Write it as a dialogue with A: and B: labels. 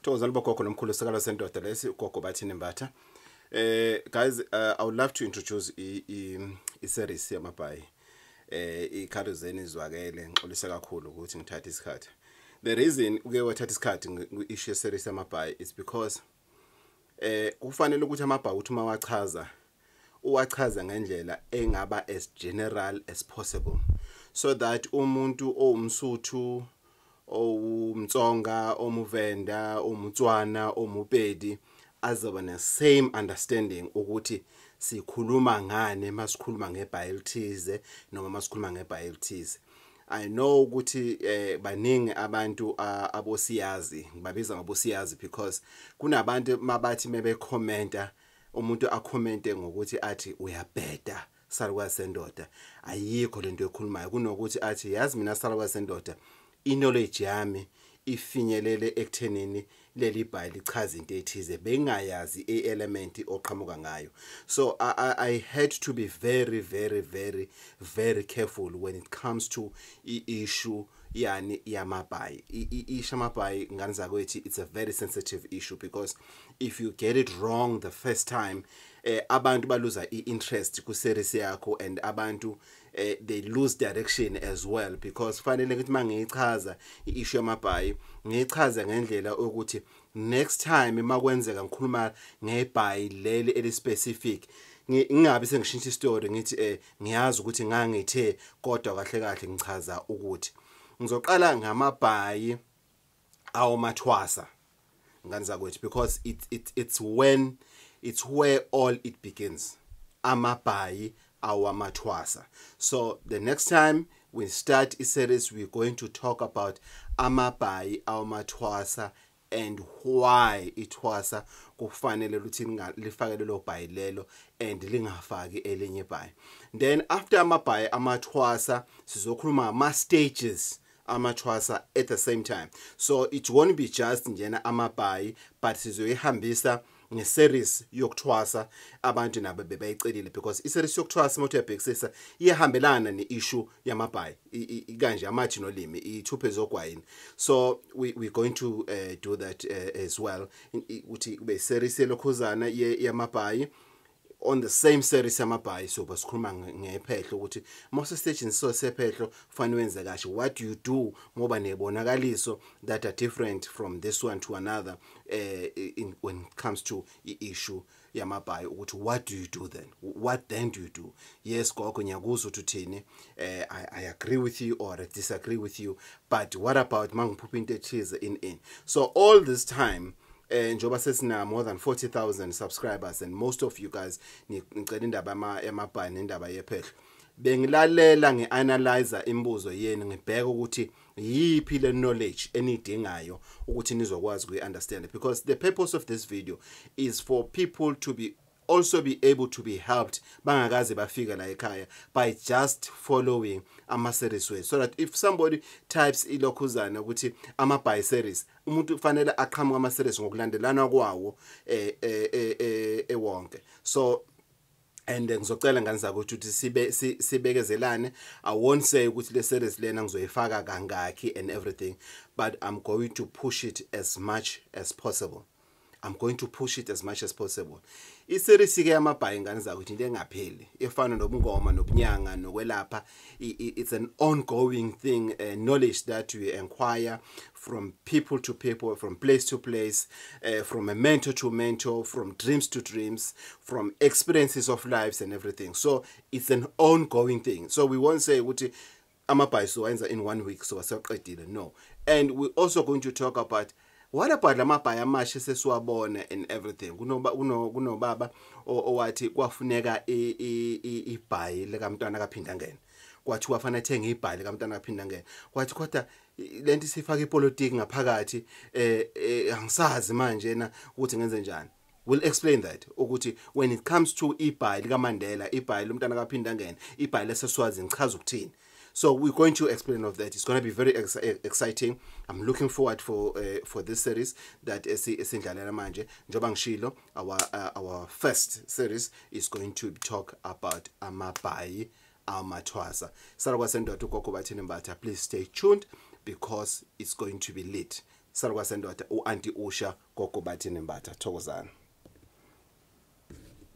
A: Thokozani bogogo nomkhulu sekala sendoda lesi Gogo Bathini Mbatha. Guys, I would love to introduce I series Amabhayi. Ikhaluzeni izwakele ngixolisa kakhulu ukuthi ngithathe isikhathi. The reason uke wathatha isikhathi ngi-issue series Amabhayi is because kufanele ukuthi Amabhayi uthi mawachaza uwachaza ngendlela engaba as general as possible so that umuntu owumsuthu umtsonga omuvenda umutswana omupedi azoba ne same understanding ukuthi sikhuluma ngane masikhuluma ngeBhayi elithize noma masikhuluma ngeBhayi elithize. I know ukuthi baningi abantu abosiyazi ngibabiza ngabosiyazi because kunabantu mabathi mebe commenta umuntu akomente ngokuthi athi uyabheda salwa sendoda ayikho lento ekhulumayo kunokuthi athi yazi mina salwa sendoda knowledge yami ifinyelele ekuthenini leli Bhayi lichaza into ethize bengayazi element oqhamuka ngayo. So I had to be very careful when it comes to issue yani yamabhayi. Issue yamabhayi ngani zakwethi it's a very sensitive issue because if you get it wrong the first time abantu baluza interest ku series yakho and abantu they lose direction as well because fanele ukuthi mangichaza iissue yamabhayi ngichaza ngendlela ukuthi next time makwenzeka ngikhuluma ngeBhayi leli eli specific ngingabi sengishintsha istory ngithi ngiyazi ukuthi ngangithe kodwa kahle kahle ngichaza ukuthi ngizoqala ngamabhayi awumathwasa ngani zakwethi because it's where all it begins. Amabhayi awamathwasa. So the next time we start a series we're going to talk about Amabhayi awamathwasa and why ithwasa kufanele ukuthi lifakele lo Bhayi lelo and lingafaki elinye Bhayi. Then after Amabhayi amathwasa sizokhuluma ama stages amathwasa at the same time. So it won't be just njena Amabhayi but sizoyihambisa ngeseries yokuthwasa abantu nabo bebayicelile because iseries yokuthwasa motho yabhekisisa iyahambelana neissue yamabhayi kanje amathi nolimi ithuphe zogwayini. So we're going to do that as well uthi kube series elokhuzana yamabhayi on the same series yamabhayi so basikhuluma ngephehlo ukuthi most stations so sephehlo fanele wenze kahle what do you do ngoba nebonakaliso that are different from this one to another when it comes to issue yamabhayi ukuthi what do you do then what then do you do. Yes gogo ngiyakuzwa ukuthi uthini I agree with you or I disagree with you but what about mangiphupha into ethize in so all this time njoba sesina more than 40,000 subscribers and most of you guys ngicela indaba yamabhayi nendaba yephehlo bengilalela ngeanalyzer imbuzo yenu ngibheka ukuthi yipi le knowledge enidingayo ukuthi nizokwazi ukuunderstand because the purpose of this video is for people to be able to be helped bangakaze bafika la ekhaya by just following ama series way so that if somebody types ilokhuzana ukuthi amabhayi series umuntu fanele aqhamuka ama series ngokulandelana kwawo ewonke. So and ngizocela ngani zakuthi sibekezelane. I won't say ukuthi le series lena ngizoyifaka kangaki and everything but I'm going to push it as much as possible. I'm going to push it as much as possible. Iseries ke yamabhayi ngani zakuthi into engapheli efana nobungoma nobunyanga nokwelapha it's an ongoing thing knowledge that we acquire from people to people from place to place from a mentor to mentor from dreams to dreams from experiences of lives and everything. So it's an ongoing thing. So we won't say ukuthi amabhayi so wenza in 1 week so wasaqedile no. And we're also going to talk about what about lamabhayi amasha sesiwabona and everything kunobaba owathi kwafuneka iBhayi lekamntwana kaphinda ngene kwathi kwafanele ethenge iBhayi lekamntwana kaphinda ngene kwathi kodwa lento sifaka ipolitiki ngaphakathi angisazi manje na ukuthi ngenze njani. We'll explain that ukuthi when it comes to iBhayi likaMandela iBhayi lomntwana kaphinda ngene iBhayi leseswazi ngichaza ukuthini. So we're going to explain of that. It's going to be very exciting. I'm looking forward for this series that esindlalela manje njoba ngishilo our first series is going to talk about amabhayi amathwasa. Sara kwasendoda uGogo Bathini Mbatha, please stay tuned because it's going to be lit. salukwa sendoda uAnti Usha Gogo Bathini Mbatha. Thokozani.